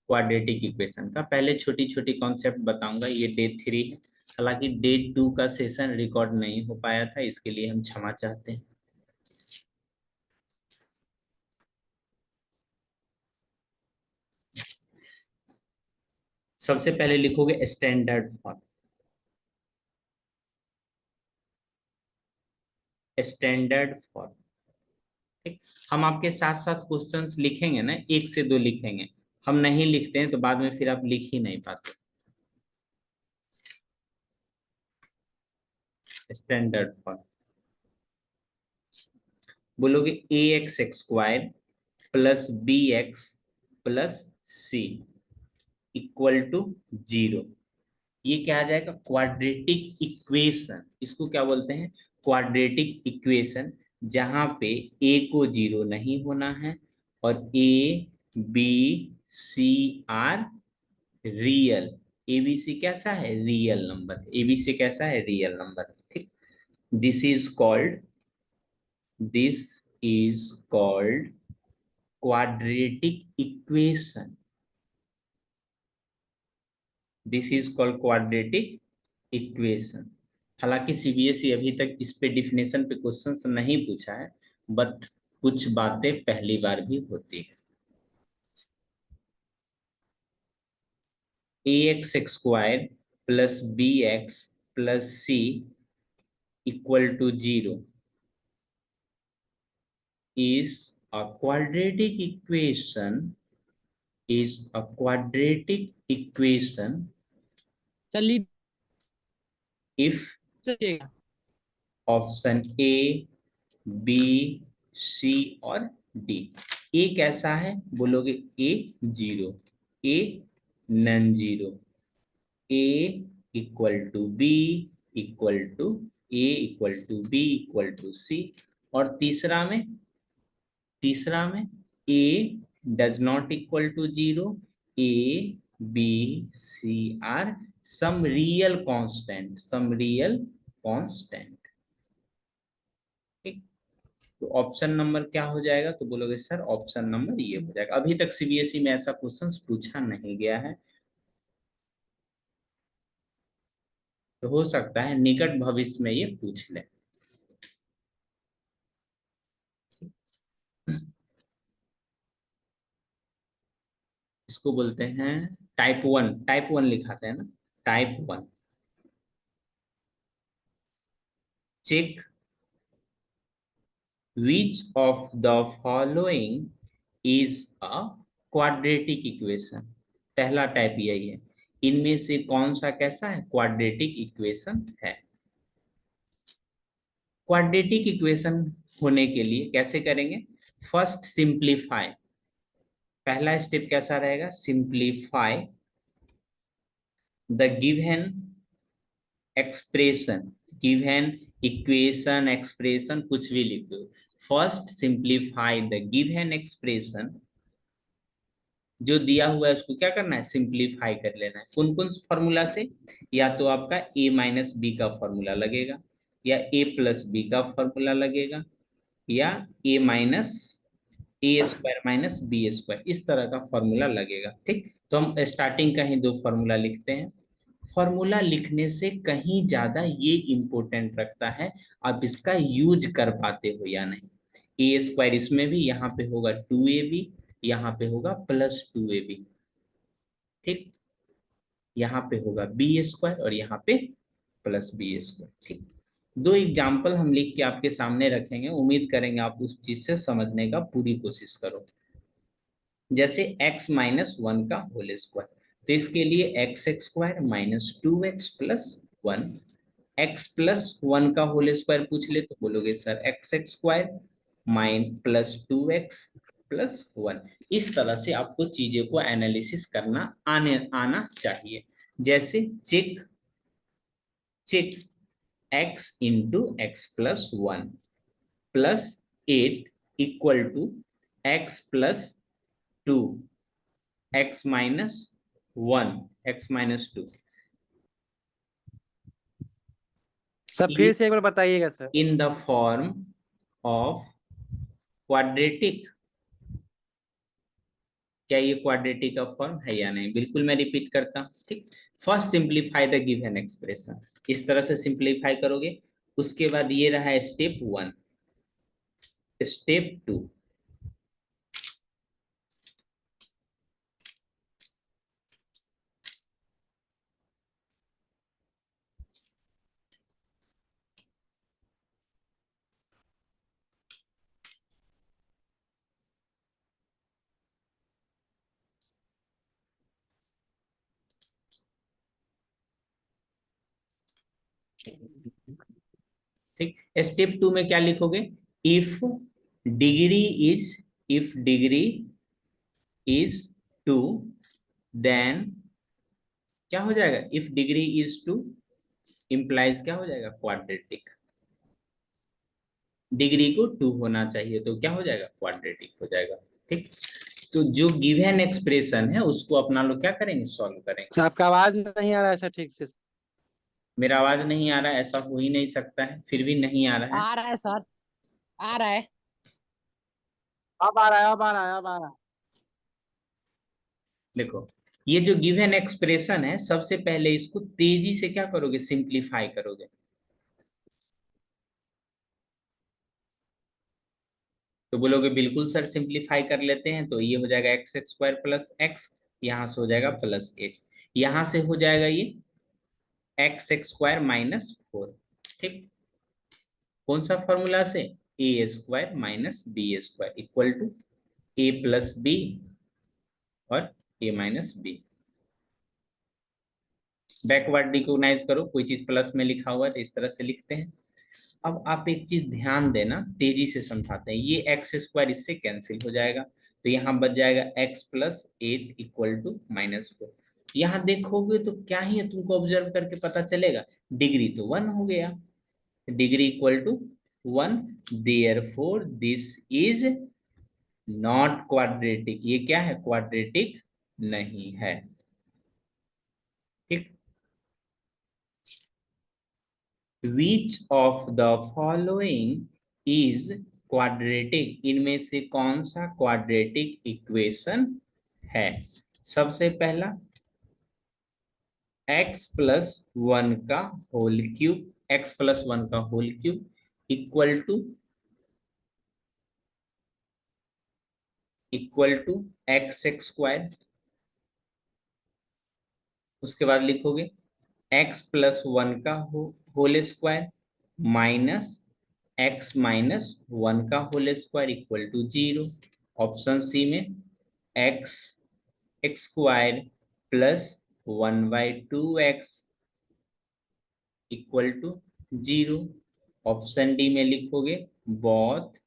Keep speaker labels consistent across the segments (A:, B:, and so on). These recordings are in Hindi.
A: क्वाड्रेटिक इक्वेशन का। पहले छोटी छोटी कॉन्सेप्ट बताऊंगा। ये डे 3 है, हालांकि डे 2 का सेशन रिकॉर्ड नहीं हो पाया था, इसके लिए हम क्षमा चाहते हैं। सबसे पहले लिखोगे स्टैंडर्ड फॉर्म। स्टैंडर्ड फॉर्म, ठीक। हम आपके साथ साथ क्वेश्चंस लिखेंगे ना, 1 से 2 लिखेंगे। हम नहीं लिखते हैं तो बाद में फिर आप लिख ही नहीं पाते। स्टैंडर्ड फॉर्म बोलोगे A X square plus B X plus C equal to 0। ये क्या आ जाएगा? Quadratic equation. इसको क्या बोलते हैं? क्वाड्रेटिक इक्वेशन, जहां पे ए को 0 नहीं होना है और A B C are real. ABC कैसा है? Real number. एबीसी कैसा है? रियल नंबर, ठीक। This is called this is called quadratic equation. This is called quadratic equation. हालांकि सीबीएसई अभी तक इस पे डिफिनेशन पे क्वेश्चंस नहीं पूछा है, बट कुछ बातें पहली बार भी होती है। A X square plus B X plus C equal to 0 is a quadratic equation
B: चलिए
A: if
B: चलिएगा।
A: ऑप्शन ए बी सी और डी। ए कैसा है? बोलोगे A 0, A non 0, A equal to B equal to A equal to B equal to C. और तीसरा में A does not equal to 0, A B C are some real constant, ठीक। तो ऑप्शन नंबर क्या हो जाएगा? तो बोलोगे सर ऑप्शन नंबर ये हो जाएगा। अभी तक सीबीएसई में ऐसा क्वेश्चन पूछा नहीं गया है, तो हो सकता है निकट भविष्य में ये पूछ ले। इसको बोलते हैं टाइप 1 लिखाते हैं ना, type 1। Check which of the following is a quadratic equation। पहला टाइप यही है, इनमें से कौन सा कैसा है? क्वाड्रेटिक इक्वेशन है। क्वाड्रेटिक इक्वेशन होने के लिए कैसे करेंगे? First simplify. पहला स्टेप कैसा रहेगा? Simplify the given expression, given equation, expression कुछ भी लिख दो। First simplify the given expression, जो दिया हुआ है उसको क्या करना है? सिंप्लीफाई कर लेना है। कौन कौन फॉर्मूला से? या तो आपका a माइनस बी का फॉर्मूला लगेगा, या a प्लस बी का फॉर्मूला लगेगा, या a minus A square minus B square, इस तरह का फॉर्मूला लगेगा, ठीक। तो हम स्टार्टिंग का ही 2 फॉर्मूला लिखते हैं। फॉर्मूला लिखने से कहीं ज्यादा ये इंपॉर्टेंट रखता है आप इसका यूज कर पाते हो या नहीं। ए स्क्वायर इसमें भी, यहाँ पे होगा 2ab, यहाँ पे होगा +2ab, ठीक। यहाँ पे होगा बी स्क्वायर और यहाँ पे प्लस बी स्क्वायर, ठीक। 2 एग्जाम्पल हम लिख के आपके सामने रखेंगे, उम्मीद करेंगे आप उस चीज से समझने का पूरी कोशिश करो। जैसे x-1 का होल स्क्वायर, तो इसके लिए x square minus 2x plus 1। x+1 का होल स्क्वायर पूछ ले तो बोलोगे sir x square +2x plus 1। इस तरह से आपको चीजें को एनालिसिस करना आना चाहिए। जैसे check check x into x plus 1 plus 8 equal to x plus 2 x-1 x-2
B: sir फिर से एक बार बताइएगा sir.
A: in the form of quadratic, क्या ये क्वाड्रेटिक का फॉर्म है या नहीं? बिल्कुल मैं रिपीट करता हूँ, ठीक। First simplify the given expression, इस तरह से सिंप्लीफाई करोगे। उसके बाद ये रहा स्टेप 1। स्टेप 2, ठीक। स्टेप 2 में क्या लिखोगे? If degree is if degree is 2, then क्या हो जाएगा? इफ डिग्री इज 2 इंप्लाइज क्या हो जाएगा? क्वाड्रेटिक। डिग्री को 2 होना चाहिए तो क्या हो जाएगा? क्वाड्रेटिक हो जाएगा, ठीक। तो जो गिवन एक्सप्रेशन है उसको अपना लोग क्या करेंगे? सॉल्व करेंगे।
B: सर आपका आवाज नहीं आ रहा है सर ठीक से।
A: मेरा आवाज नहीं आ रहा है? ऐसा हो ही नहीं सकता है, फिर भी नहीं आ रहा है।
C: आ रहा है सर, आ रहा है।
B: अब आ रहा है, अब आ रहा है, अब आ रहा है।
A: देखो, ये जो गिवन एक्सप्रेशन है, सबसे पहले इसको तेजी से क्या करोगे? सिंप्लीफाई करोगे। तो बोलोगे बिल्कुल सर सिंप्लीफाई कर लेते हैं, तो ये हो जाएगा एक्स स्क्वायर प्लस एक्स, यहां से हो जाएगा प्लस एट, यहां से हो जाएगा ये एक्स स्क्वायर माइनस 4, ठीक। कौन सा फॉर्मूला से? A square minus B square equal to A plus B और A minus B. Backward recognise करो, कोई चीज प्लस में लिखा हुआ है तो इस तरह से लिखते हैं। अब आप एक चीज ध्यान देना, तेजी से समझाते हैं। ये एक्स स्क्वायर इससे कैंसिल हो जाएगा, तो यहाँ बच जाएगा x plus eight equal to -4। यहाँ देखोगे तो क्या ही है, तुमको ऑब्जर्व करके पता चलेगा, डिग्री तो 1 हो गया, degree equal to 1, therefore this is not quadratic. ये क्या है? क्वाड्रेटिक नहीं है, ठीक। Which of the following is quadratic? इनमें से कौन सा क्वाड्रेटिक इक्वेशन है? सबसे पहला x प्लस 1 का होल क्यूब, x प्लस 1 का whole cube equal to x square. उसके बाद लिखोगे x प्लस 1 का whole square minus x minus 1 का whole square equal to 0। Option C में x स्क्वायर plus 1/2x equal to 0। Option D में लिखोगे बोथ।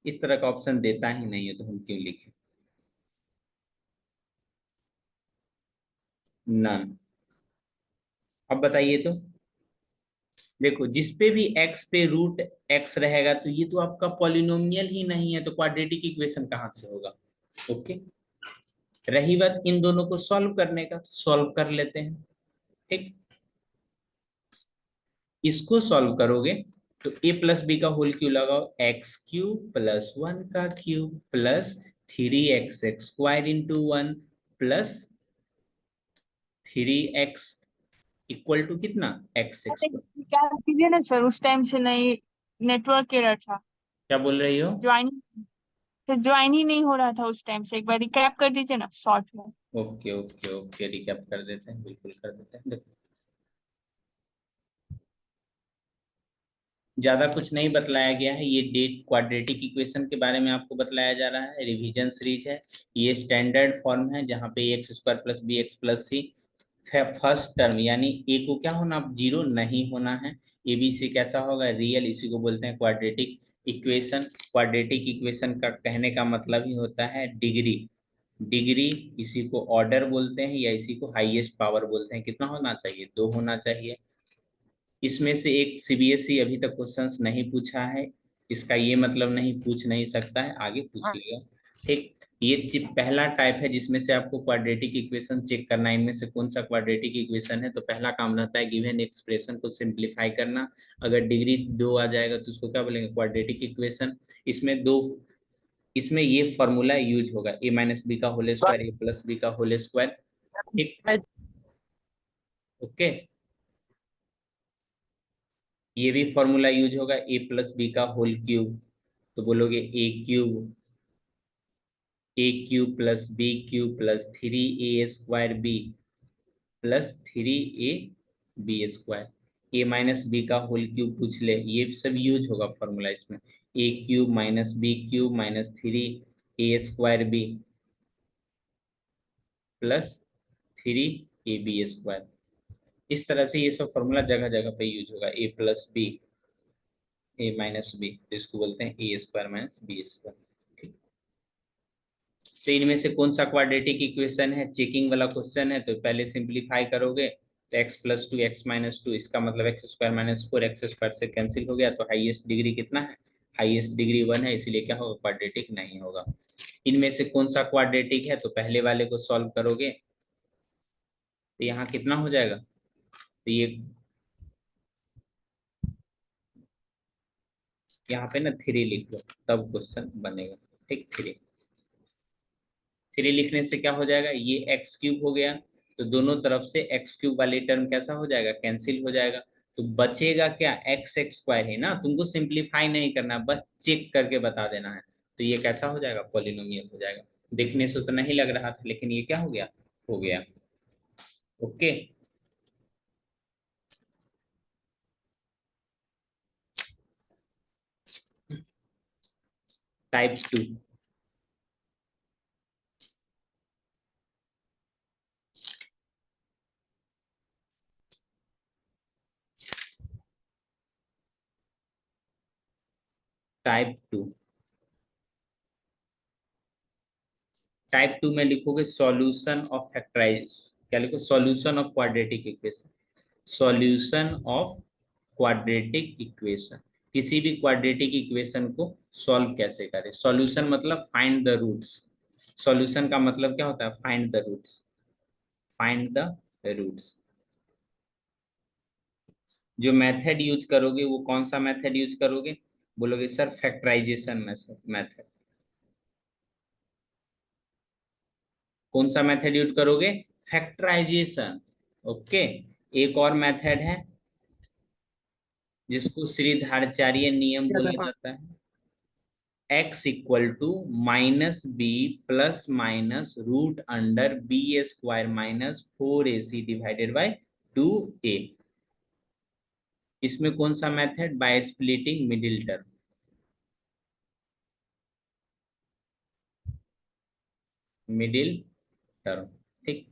A: इस तरह का ऑप्शन देता ही नहीं है तो हम क्यों लिखें? नन। अब बताइए तो, देखो जिस पे भी x पे रूट x रहेगा तो ये तो आपका पॉलिनोमियल ही नहीं है, तो क्वाड्रेटिक इक्वेशन कहाँ से होगा? ओके। रही बात इन दोनों को सॉल्व करने का, सॉल्व कर लेते हैं, ठीक। इसको सॉल्व करोगे तो a प्लस बी का होल क्यूब लगाओ, एक्स क्यूब प्लस 1 का cube plus 3x square into 1 plus 3x equal to कितना? X square.
D: क्या कीजिए ना सर, उस टाइम से नहीं, नेटवर्क एरर था।
A: क्या बोल रही हो?
D: ज्वाइन तो ज्वाइन ही नहीं हो रहा था उस टाइम से। एक बार रिकैप कर दीजिए ना शॉर्ट में।
A: ओके ओके ओके, रिकैप कर देते हैं, बिल्कुल कर देते हैं। देखो ज्यादा कुछ नहीं बतलाया गया है, ये डेट क्वाड्रेटिक इक्वेशन के बारे में आपको बतलाया जा रहा है, रिवीजन सीरीज है। ये स्टैंडर्ड फॉर्म है जहाँ पे X square plus B X plus C first term यानी ए को क्या होना? 0 नहीं होना है। ए बी सी कैसा होगा? रियल, इसी को बोलते हैं क्वाड्रेटिक इक्वेशन। क्वाड्रेटिक इक्वेशन का कहने का मतलब ही होता है डिग्री। डिग्री इसी को ऑर्डर बोलते हैं या इसी को हाईएस्ट पावर बोलते हैं। कितना होना चाहिए? 2 होना चाहिए। इसमें से एक सीबीएसई अभी तक क्वेश्चंस नहीं पूछा है, इसका ये मतलब नहीं पूछ नहीं सकता है, आगे पूछेगा, ठीक। ये पहला टाइप है जिसमें से आपको क्वाड्रेटिक इक्वेशन चेक करना है, इनमें से कौन सा क्वाड्रेटिक इक्वेशन है। तो पहला काम रहता है गिवन एक्सप्रेशन को सिंप्लीफाई करना। अगर डिग्री 2 आ जाएगा तो उसको क्या बोलेंगे? Quadratic equation. इसमें दो इसमें ये फॉर्मूला यूज होगा, a माइनस बी का whole square a plus B का होल स्क्वायर। ठीक, ओके। ये भी फॉर्मूला यूज होगा, a प्लस बी का होल क्यूब, तो बोलोगे a cube plus b cube plus 3a² b plus 3ab²। a minus B का होल क्यूब पूछ ले, ये सब यूज होगा फॉर्मूला इसमें, a³ minus b³ minus 3a² b plus 3ab²। इस तरह से ये सब फॉर्मूला जगह जगह पे यूज होगा, a plus b a minus b, तो इसको बोलते हैं a² माइनस b²। तो इनमें से कौन सा क्वाड्रेटिक इक्वेशन है, चेकिंग वाला क्वेश्चन है, तो पहले सिंप्लीफाई करोगे तो x प्लस 2 x माइनस 2, इसका मतलब x² माइनस 4 x² से कैंसिल हो गया, तो हाईएस्ट डिग्री कितना है, हाईएस्ट डिग्री 1 है, इसीलिए क्या होगा, क्वाड्रेटिक नहीं होगा। इनमें से कौन सा क्वाड्रेटिक है, तो पहले वाले को सॉल्व करोगे तो यहाँ कितना हो जाएगा, तो ये यहाँ पे ना 3 लिख लो तब क्वेश्चन बनेगा। ठीक, 3 लिखने से क्या हो जाएगा, ये x³ हो गया, तो दोनों तरफ से x³ वाली टर्म कैसा हो जाएगा, कैंसिल हो जाएगा, तो बचेगा क्या, x² है ना, तुमको सिंप्लीफाई नहीं करना, बस चेक करके बता देना है, तो ये कैसा हो जाएगा, पॉलिनोमियल हो जाएगा। देखने से तो नहीं लग रहा था, लेकिन ये क्या हो गया, हो गया। Okay, type 2। टाइप 2, टाइप 2 में लिखोगे सॉल्यूशन ऑफ फैक्टराइज, क्या लिखो, solution of quadratic equation, solution of quadratic equation, किसी भी क्वाड्रेटिक इक्वेशन को सॉल्व कैसे करें। सॉल्यूशन मतलब फाइंड द रूट्स, सॉल्यूशन का मतलब क्या होता है, find the roots, find the roots. जो मेथड यूज करोगे वो कौन सा मेथड यूज करोगे, बोलोगे सर फैक्टराइजेशन मेथड। कौन सा मेथड यूज करोगे, फैक्टराइजेशन। ओके, एक और मेथड है जिसको श्रीधाराचार्य नियम बोला जाता है, x equal to minus B plus minus root under b² minus 4ac divided by 2a। इसमें कौन सा method, by splitting middle term, middle term. ठीक,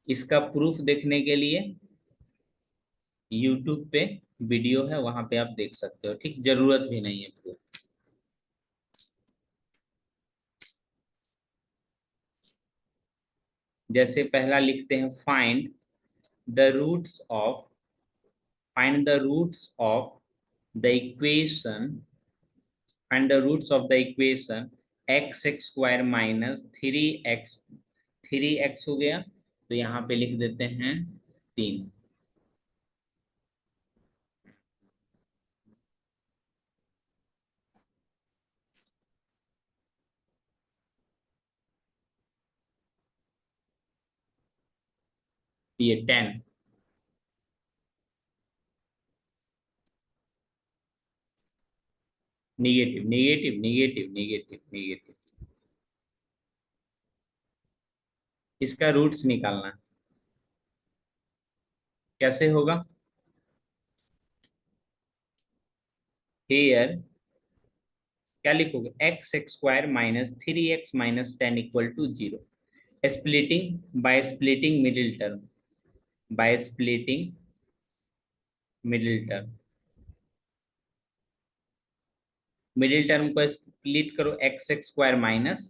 A: इसका प्रूफ देखने के लिए YouTube पे वीडियो है, वहां पे आप देख सकते हो। ठीक, जरूरत भी नहीं है प्रूफ। जैसे पहला लिखते हैं, find the roots of, find the roots of the equation, find the roots of the equation x² minus 3x, 3x हो गया, तो यहाँ पे लिख देते हैं 3। ये 10, negative negative negative negative negative, इसका रूट्स निकालना है। कैसे होगा, हेयर क्या लिखोगे, x² minus 3x minus 10 equal to 0, splitting by splitting middle term, by splitting middle term, middle term को स्प्लिट करो, x² minus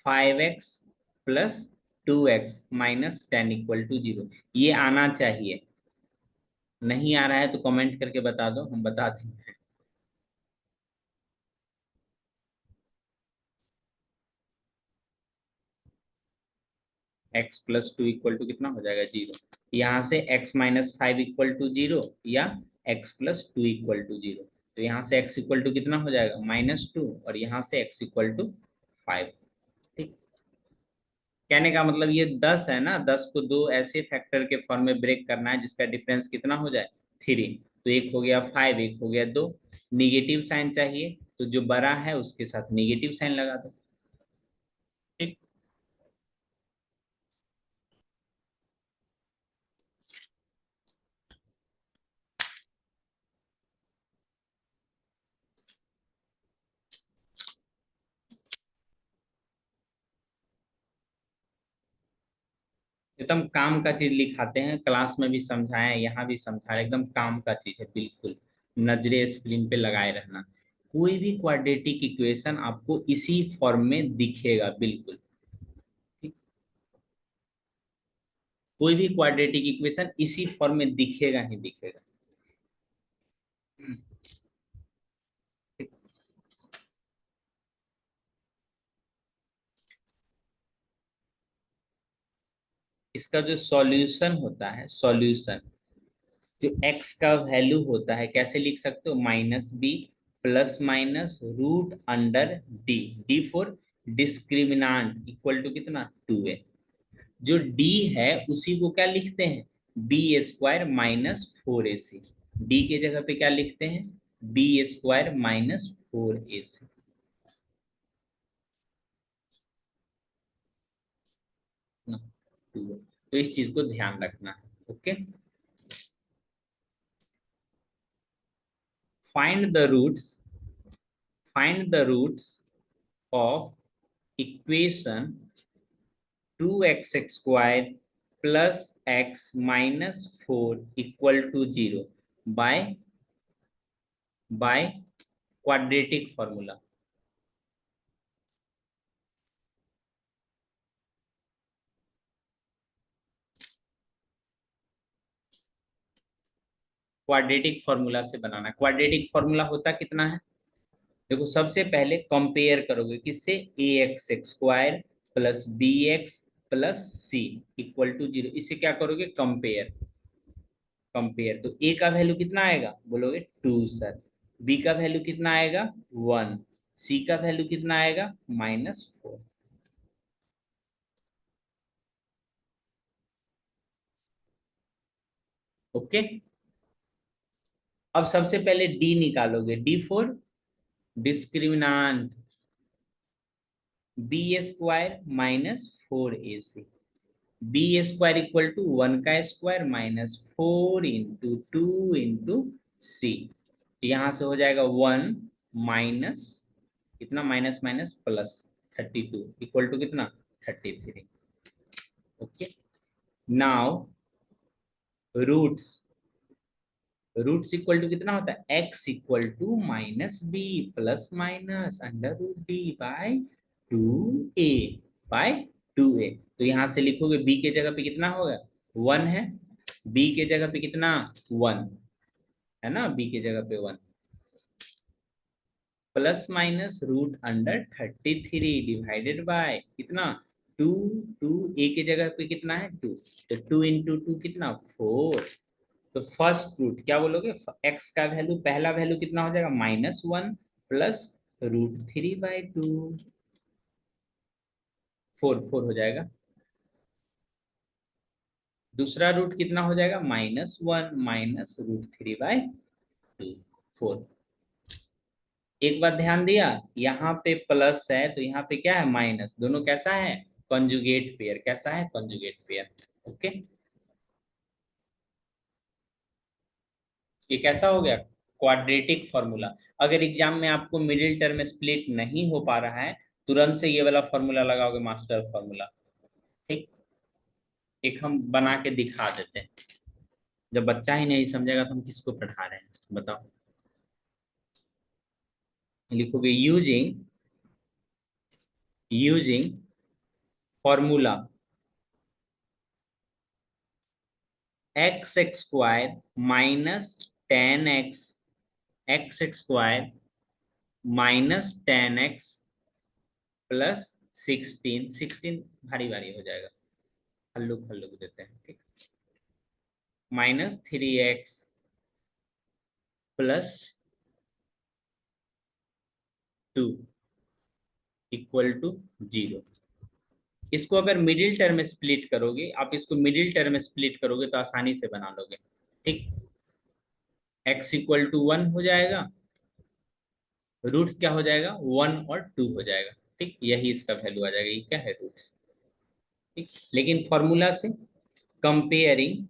A: 5x plus 2x minus 10 equal to 0, ये आना चाहिए, नहीं आ रहा है तो कमेंट करके बता दो, हम बता देंगे। x प्लस 2 इक्वल टू कितना हो जाएगा, 0। यहाँ से x माइनस 5 इक्वल टू 0 या x प्लस 2 इक्वल टू 0, तो यहाँ से x इक्वल टू कितना हो जाएगा, -2, और यहाँ से x इक्वल टू 5। ठीक, कहने का मतलब ये 10 है ना, 10 को दो ऐसे फैक्टर के फॉर्म में ब्रेक करना है जिसका डिफरेंस कितना हो जाए 3। तो एक हो गया 5, एक हो गया 2। निगेटिव साइन चाहिए तो जो बड़ा है उसके साथ निगेटिव साइन लगा दो। ठीक, एकदम काम का चीज लिखाते हैं, क्लास में भी समझाए, यहाँ भी समझा रहे, एकदम काम का चीज है बिल्कुल। नजरे स्क्रीन पे लगाए रहना। कोई भी क्वाड्रेटिक इक्वेशन आपको इसी फॉर्म में दिखेगा बिल्कुल। ठीक, कोई भी क्वाड्रेटिक इक्वेशन इसी फॉर्म में दिखेगा ही दिखेगा। ठीक, इसका जो सॉल्यूशन होता है, सॉल्यूशन जो x का वैल्यू होता है कैसे लिख सकते हो, -b plus minus root under D. D for discriminant equal to कितना 2a। जो d है उसी को क्या लिखते हैं, B square minus 4ac। D के जगह पे क्या लिखते हैं, बी स्क्वायर माइनस 4ac। तो इस चीज को ध्यान रखना है। Okay, find the roots, find the roots of equation 2x square plus x minus 4 equal to 0 by quadratic formula। Quadratic formula से बनाना। क्वाड्रेटिक फॉर्मूला होता कितना है, देखो सबसे पहले कंपेयर करोगे किससे, A X square plus B X plus C equal to 0। इसे क्या करोगे, कंपेयर। कंपेयर तो ए का वैल्यू कितना आएगा, बोलोगे 2 सर। बी का वैल्यू कितना आएगा 1। सी का वैल्यू कितना आएगा -4। ओके, अब सबसे पहले डी निकालोगे, D for discriminant, B square minus 4ac। B square equal to 1 का square minus 4 into 2 into C. यहां से हो जाएगा 1 माइनस कितना, minus minus plus 32 equal to कितना 33। Okay, now roots, roots equal to कितना होता है, x equal to minus B plus minus under root D by 2a, by 2a। तो यहां से लिखोगे b के जगह पे कितना होगा 1 है, b के जगह पे कितना 1 है ना, b के जगह पे 1 plus minus root under 33 divided by कितना 2। 2 a के जगह पे कितना है 2, तो 2 इंटू 2 कितना 4। तो फर्स्ट रूट क्या बोलोगे, x का वैल्यू, पहला वैल्यू कितना हो जाएगा -1 प्लस √3/2, 4 हो जाएगा। दूसरा रूट कितना हो जाएगा -1 माइनस √3/2, 4। एक बात ध्यान दिया, यहाँ पे प्लस है तो यहाँ पे क्या है माइनस, दोनों कैसा है कंजुगेट पेयर, कैसा है कंजुगेट पेयर। ओके, ये कैसा हो गया क्वाड्रेटिक फॉर्मूला। अगर एग्जाम में आपको मिडिल टर्म स्प्लिट नहीं हो पा रहा है, तुरंत से ये वाला फॉर्मूला लगाओगे, मास्टर फॉर्मूला। ठीक, एक हम बना के दिखा देते हैं, जब बच्चा ही नहीं समझेगा तो हम किसको पढ़ा रहे हैं बताओ। लिखोगे using, using formula x square minus 10x, x square minus 10x plus 16, 16 भारी भारी हो जाएगा, हल्लुक हल्लुक देते हैं। ठीक, -3x प्लस 2 इक्वल टू 0। इसको अगर मिडिल टर्म में स्प्लिट करोगे, आप इसको मिडिल टर्म में स्प्लिट करोगे तो आसानी से बना लोगे। ठीक, x इक्वल टू 1 हो जाएगा, रूट्स क्या हो जाएगा 1 और 2 हो जाएगा। ठीक, यही इसका वैल्यू आ जाएगा, ये क्या है रूट्स। ठीक, लेकिन फॉर्मूला से comparing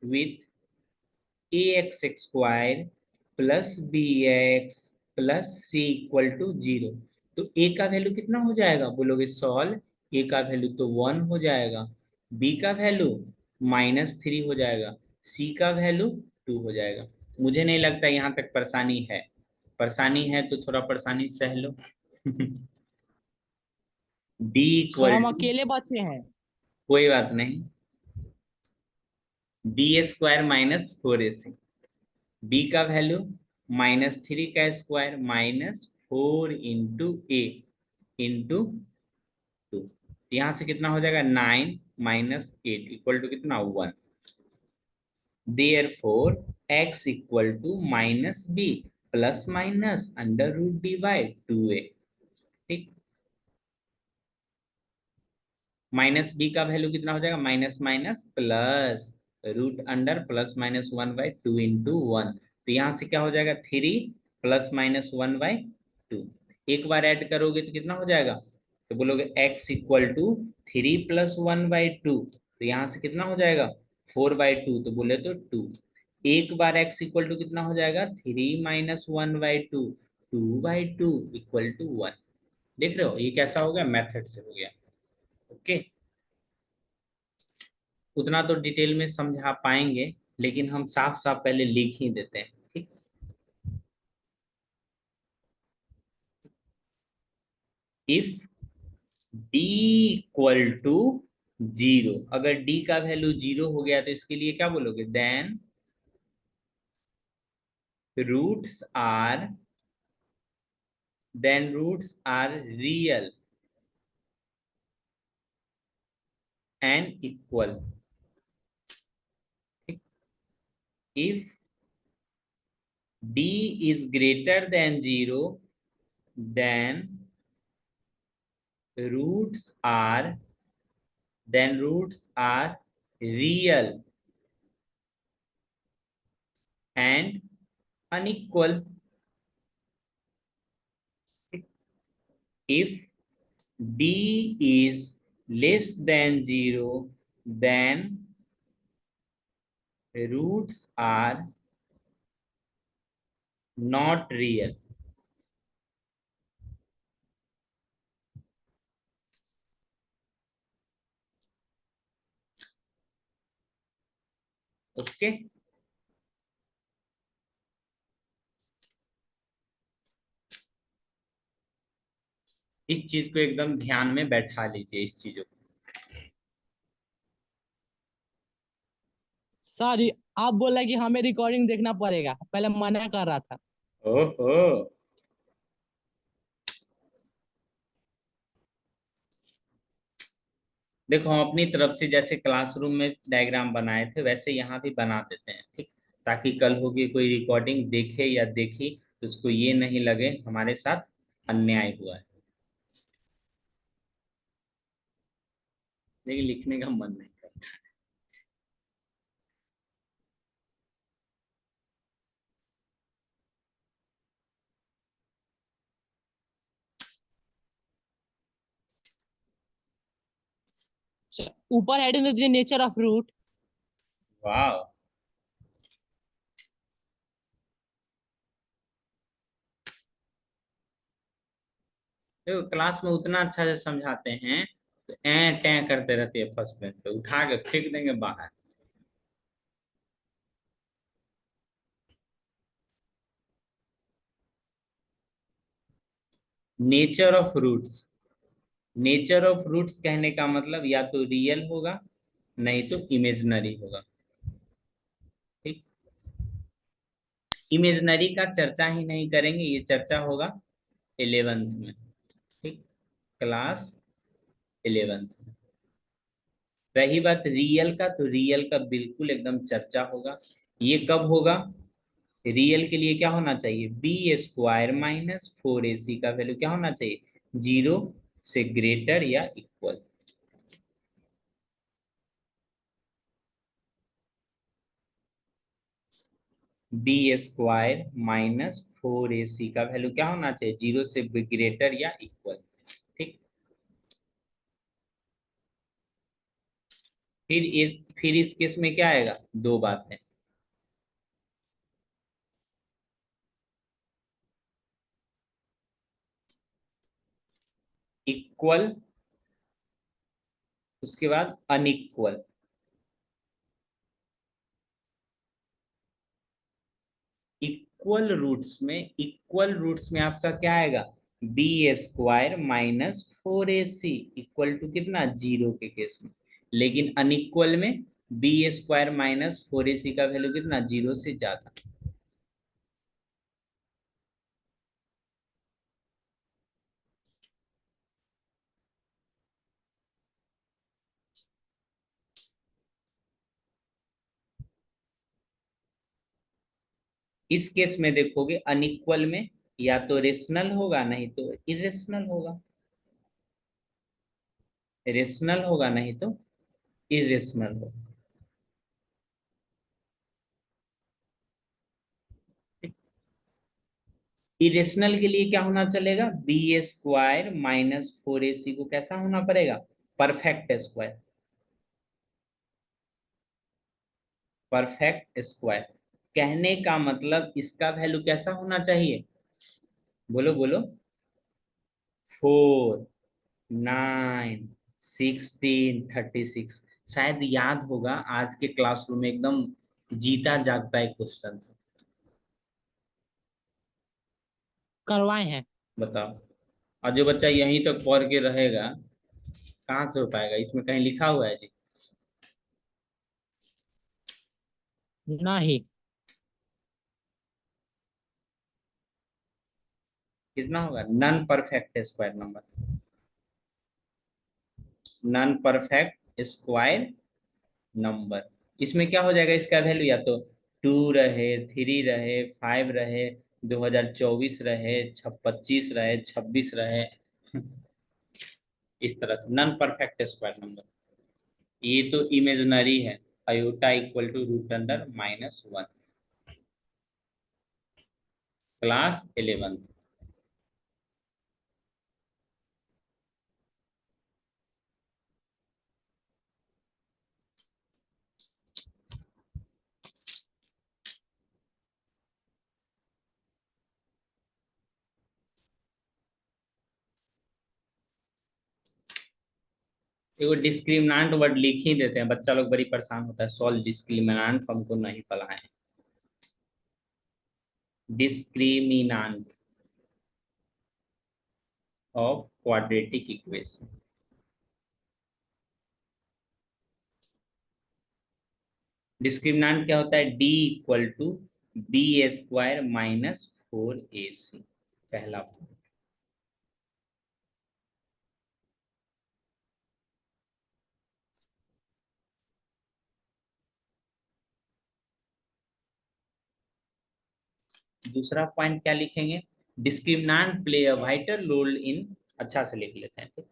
A: with ax square plus bx plus c equal to 0, तो a का वैल्यू कितना हो जाएगा बोलोगे सॉल्व। a का वैल्यू तो 1 हो जाएगा, b का वैल्यू -3 हो जाएगा, c का वैल्यू 2 हो जाएगा। मुझे नहीं लगता यहाँ तक परेशानी है, परेशानी है तो थोड़ा परेशानी सह लो। d
C: सर
A: इक्वल
C: हम
A: टू,
C: अकेले बचे हैं।
A: कोई बात नहीं, बी स्क्वायर -4ac, b का वैल्यू -3 का स्क्वायर -4 इंटू ए इंटू 2, यहां से कितना हो जाएगा 9 -8 इक्वल टू कितना 1। Therefore x equal to -b plus minus under root D by 2a। ठीक, माइनस बी का वैल्यू कितना हो जाएगा minus minus plus root under plus minus 1/2 into 1, तो यहाँ से क्या हो जाएगा 3 प्लस माइनस 1/2। एक बार ऐड करोगे तो कितना हो जाएगा, तो बोलोगे x इक्वल टू 3 प्लस 1/2, तो यहाँ से कितना हो जाएगा 4/2, तो बोले तो 2। एक बार x इक्वल टू कितना हो जाएगा 3 माइनस 1/2, 2/2 इक्वल टू 1। देख रहे हो ये कैसा हो गया, मेथड से हो गया। ओके, उतना तो डिटेल में समझा पाएंगे, लेकिन हम साफ साफ पहले लिख ही देते हैं। ठीक, इफ d इक्वल टू 0, अगर d का वैल्यू 0 हो गया तो इसके लिए क्या बोलोगे, then roots are real and equal. If d is greater than 0, then roots are real and unequal. If d is less than 0, then roots are not real. Okay, इस चीज को एकदम ध्यान में बैठा लीजिए, इस चीजों को।
C: सर आप बोला कि हमें रिकॉर्डिंग देखना पड़ेगा, पहले मना कर रहा था।
A: ओहो, देखो हम अपनी तरफ से जैसे क्लासरूम में डायग्राम बनाए थे वैसे यहाँ भी बना देते हैं। ठीक, ताकि कल हो के कोई रिकॉर्डिंग देखे या देखी तो उसको ये नहीं लगे हमारे साथ अन्याय हुआ है, लेकिन लिखने का मन नहीं करता।
C: ऊपर हेडिंग दे दीजिए नेचर ऑफ रूट।
A: वाह, देखो क्लास में उतना अच्छा से समझाते हैं तो टैं करते रहते हैं, फर्स्ट बेंच पे उठा के फेंक देंगे बाहर। Nature of roots, nature of roots कहने का मतलब या तो रियल होगा नहीं तो इमेजिनरी होगा। ठीक, इमेजिनरी का चर्चा ही नहीं करेंगे, ये चर्चा होगा 11th में। ठीक, क्लास 11th में। रही बात रियल का, तो रियल का बिल्कुल एकदम चर्चा होगा। ये कब होगा, रियल के लिए क्या होना चाहिए, बी स्क्वायर माइनस 4ac का वैल्यू क्या होना चाहिए, 0 से ग्रेटर या equal. B square minus 4ac का वैल्यू क्या होना चाहिए, 0 से ग्रेटर या इक्वल। ठीक, फिर इस केस में क्या आएगा, दो बातें। इक्वल, उसके बाद अनइक्वल। इक्वल रूट्स में आपका क्या आएगा, b square minus 4ac equal to कितना, 0 के केस में। लेकिन अनइक्वल में बी स्क्वायर माइनस 4ac का वैल्यू कितना, 0 से ज्यादा। इस केस में देखोगे अनइक्वल में या तो रेशनल होगा नहीं तो इरेशनल होगा, रेशनल होगा नहीं तो इरेशनल होगा। इरेशनल के लिए क्या होना चलेगा, बी स्क्वायर माइनस 4ac को कैसा होना पड़ेगा, परफेक्ट स्क्वायर। परफेक्ट स्क्वायर कहने का मतलब इसका वैल्यू कैसा होना चाहिए, बोलो बोलो, 4, 9, 16, 36। शायद याद होगा आज के क्लासरूम में एकदम जीता जागता एक क्वेश्चन।
C: करवाए हैं।
A: बताओ, और जो बच्चा यहीं तक पढ़ के रहेगा कहाँ से हो पाएगा, इसमें कहीं लिखा हुआ है जी।
C: नहीं।
A: कितना होगा, non perfect square number, non perfect square number. इसमें क्या हो जाएगा, इसका वैल्यू या तो 2 रहे, 3 रहे, 5 रहे, 2024 रहे, 25 रहे, 26 रहे। इस तरह से नॉन परफेक्ट स्क्वायर नंबर। ये तो इमेजनरी है, iota equal to root under -1, class 11। एगो डिस्क्रिमिनांट वर्ड लिख ही देते हैं, बच्चा लोग बड़ी परेशान होता है, सॉल्व डिस्क्रिमिनांट हमको नहीं पढ़ाए। Discriminant of quadratic equation. Discriminant क्या होता है, D equal to B square minus 4ac, पहला पॉइंट। दूसरा पॉइंट क्या लिखेंगे, discriminant play a vital role in, अच्छा से लिख लेते हैं,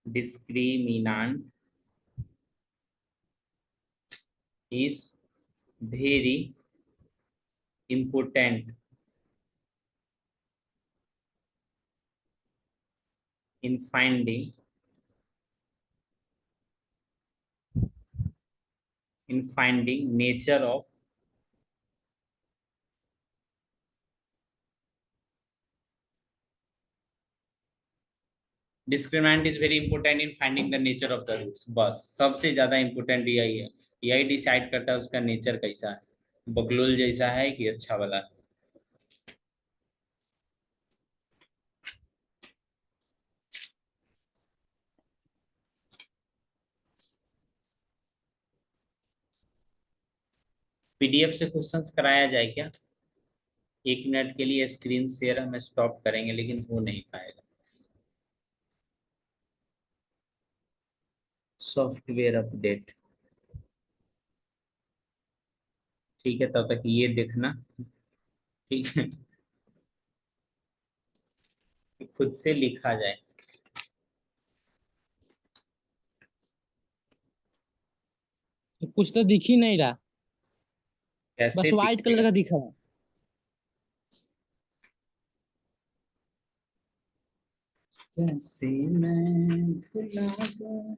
A: discriminant is very important in finding nature of discriminant is very important in finding the nature of the roots. बस सबसे ज्यादा इंपॉर्टेंट यही है, यही डिसाइड करता है उसका नेचर कैसा है, बकलोल जैसा है कि अच्छा वाला है। पीडीएफ से क्वेश्चंस कराया जाए क्या, 1 मिनट के लिए स्क्रीन शेयर हम स्टॉप करेंगे लेकिन हो नहीं पाएगा। सॉफ्टवेयर अपडेट, ठीक है, तब तक ये देखना। ठीक है, खुद से लिखा जाए।
C: कुछ तो दिख ही नहीं रहा,
A: कैसे
C: बस व्हाइट कलर
A: दिखेगा?
C: का दिख रहा है।
A: कैसे मैं भुला दूं?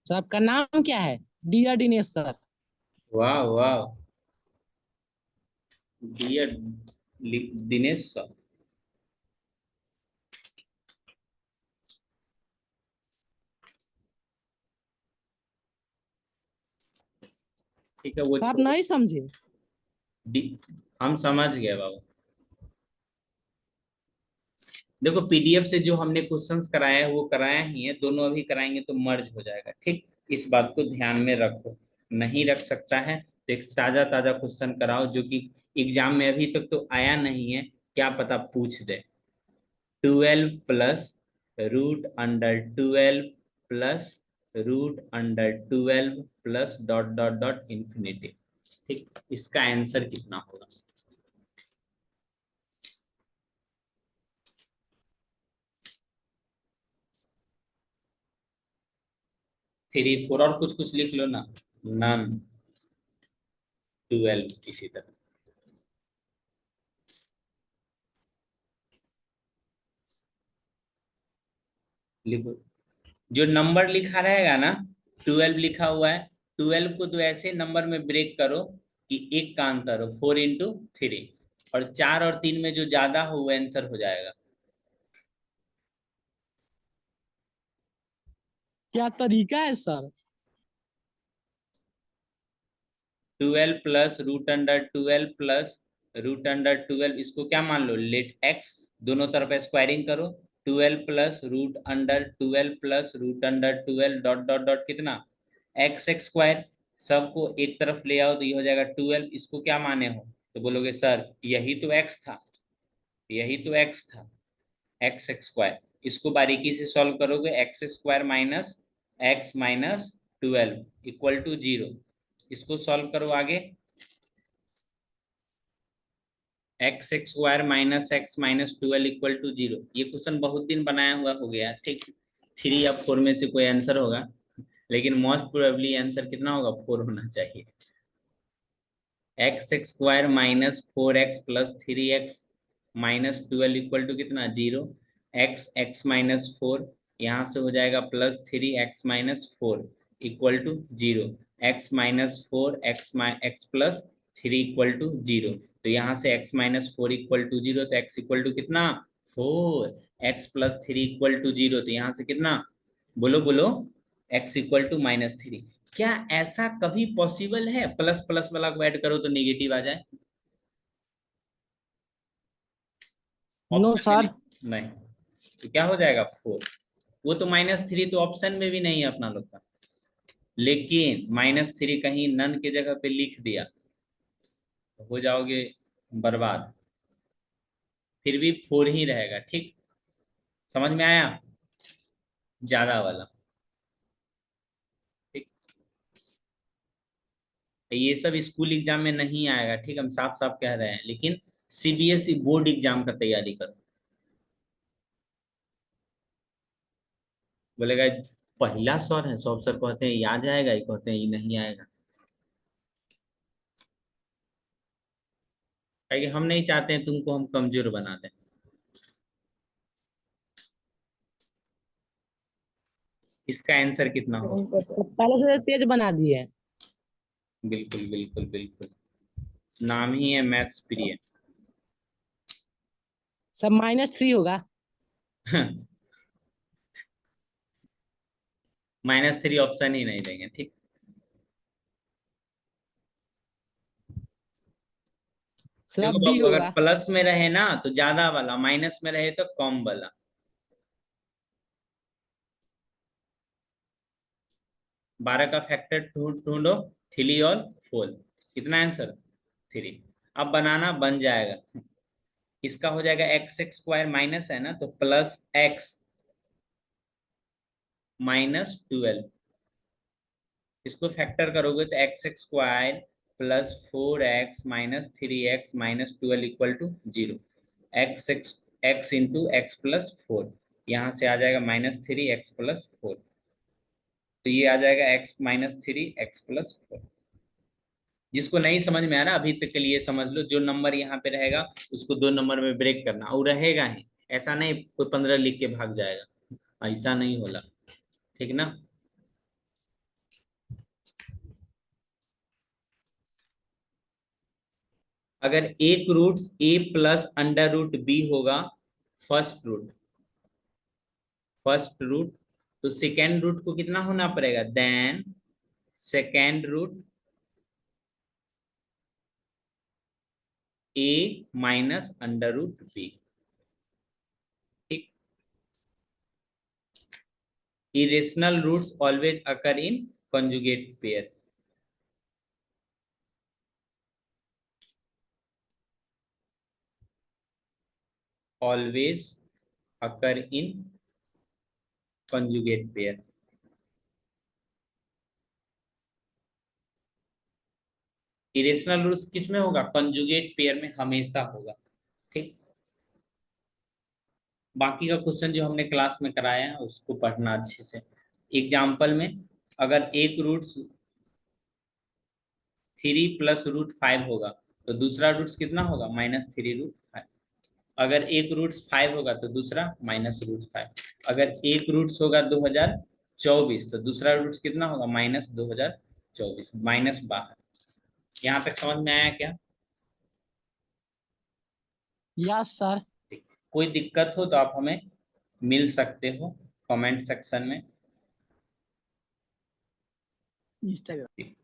C: सर आपका नाम क्या है? Dear Dinesh sir.
A: वाह वाह, डियर दिनेश सर। ठीक है, वो
C: सर आप
A: छोड़ो।
C: नहीं समझे।
A: हम समझ गए बाबू। देखो, पीडीएफ से जो हमने क्वेश्चंस कराया है वो कराया ही है, दोनों अभी कराएंगे तो मर्ज हो जाएगा। ठीक, इस बात को ध्यान में रखो। नहीं रख सकता है तो एक ताजा ताजा क्वेश्चन कराओ जो कि एग्जाम में अभी तक तो आया नहीं है, क्या पता पूछ दे। 12 + √√12 plus √12 plus dot dot dot infinity. ठीक, इसका आंसर कितना होगा? 3 4 और कुछ कुछ लिख लो ना। नन 12 इसी तरह लिखो। जो नंबर लिखा रहेगा ना, 12 लिखा हुआ है, 12 को तो ऐसे नंबर में ब्रेक करो कि एक का अंतर हो, 4 × 3, और 4 और 3 में जो ज्यादा हो वो आंसर हो जाएगा।
C: क्या तरीका है सर?
A: 12 +√12 इसको क्या मान लो, लेट एक्स, दोनों तरफ स्क्वायरिंग करो। 12 +√12 प्लस √12 डॉट डॉट डॉट कितना, x² सबको एक तरफ ले आओ तो ये हो जाएगा 12। इसको क्या माने हो तो बोलोगे सर यही तो x था, यही तो x था, x²। इसको बारीकी से सॉल्व करोगे, x² minus x minus 12 equal to 0। इसको सॉल्व करो आगे, x² minus x minus 12 equal to 0। ये क्वेश्चन बहुत दिन बनाया हुआ हो गया। ठीक, 3 या 4 में से कोई आंसर होगा, लेकिन मोस्ट प्रोबेबली आंसर कितना होगा, 4 होना चाहिए। x² minus 4x plus 3x minus 12 equal to कितना, 0। x माइनस 4 यहाँ से हो जाएगा plus 3x minus 4 equal to 0। x minus 4 x plus 3 equal to 0। तो यहाँ से x माइनस 4 इक्वल टू 0, तो x इक्वल टू कितना, 4। x प्लस 3 इक्वल टू 0, तो यहाँ से कितना, बोलो बोलो, x इक्वल टू -3। क्या ऐसा कभी पॉसिबल है प्लस प्लस वाला को ऐड करो तो नेगेटिव आ जाए?
C: नो
A: ऑप्शन में
C: सर।
A: नहीं, नहीं। तो क्या हो जाएगा, 4। वो तो -3 तो ऑप्शन में भी नहीं है अपना लोग का, लेकिन -3 कहीं नन के जगह पे लिख दिया तो हो जाओगे बर्बाद। फिर भी 4 ही रहेगा। ठीक, समझ में आया, ज्यादा वाला। ठीक, ये सब स्कूल एग्जाम में नहीं आएगा, ठीक, हम साफ साफ कह रहे हैं, लेकिन सीबीएसई बोर्ड एग्जाम का तैयारी करो। बोलेगा पहला सर है, सब सर कहते हैं ये आ जाएगा, ये कहते हैं ये नहीं आएगा। क्योंकि हम नहीं चाहते हैं तुमको हम कमजोर बना दें। इसका आंसर कितना होगा?
C: तो पहले से तेज बना दिए हैं।
A: बिल्कुल बिल्कुल बिल्कुल, नाम ही है मैथ्स प्रिय।
C: सब -3 होगा।
A: -3 ऑप्शन ही नहीं देंगे। ठीक,
C: सर
A: देखो
C: अब भी
A: बाबू, अगर
C: होगा।
A: प्लस में रहे ना तो ज्यादा वाला, माइनस में रहे तो कम वाला। 12 का फैक्टर ढूंढो, 3 और 4, कितना आंसर, 3। अब बनाना बन जाएगा। इसका हो जाएगा एक्स एक्स स्क्वायर माइनस है ना, तो प्लस एक्स माइनस 12। इसको फैक्टर करोगे तो x x square plus 4x minus 3x minus 12 equal to 0। X into x plus 4, यहाँ से आ जाएगा -3x+4, तो ये आ जाएगा x -3x+4। जिसको नहीं समझ में आ रहा अभी तक के लिए समझ लो, जो नंबर यहाँ पे रहेगा उसको 2 नंबर में ब्रेक करना, और रहेगा ही, ऐसा नहीं कोई 15 लिख के भाग जाएगा, ऐसा नहीं होला, ठीक ना। अगर एक root a plus under root b होगा फर्स्ट रूट, तो सेकेंड रूट को कितना होना पड़ेगा, then second root a minus under root b। ठीक, irrational roots always occur in conjugate pair। always occur in conjugate pair। Irrational roots किस में होगा, कंजुगेट पेयर में हमेशा होगा। ठीक, बाकी का क्वेश्चन जो हमने क्लास में कराया है उसको पढ़ना अच्छे से। एग्जाम्पल में अगर एक रूट 3 प्लस रूट 5 होगा तो दूसरा रूट्स कितना होगा, -3√5। अगर एक रूट्स 5 होगा तो दूसरा -√5। अगर एक रूट्स होगा 2024 तो दूसरा रूट्स कितना होगा, -2024, -12। यहाँ तक समझ में आया क्या।
C: Yes sir.
A: कोई दिक्कत हो तो आप हमें मिल सकते हो कमेंट सेक्शन में।
B: इंस्टाग्राम।
A: ठीक।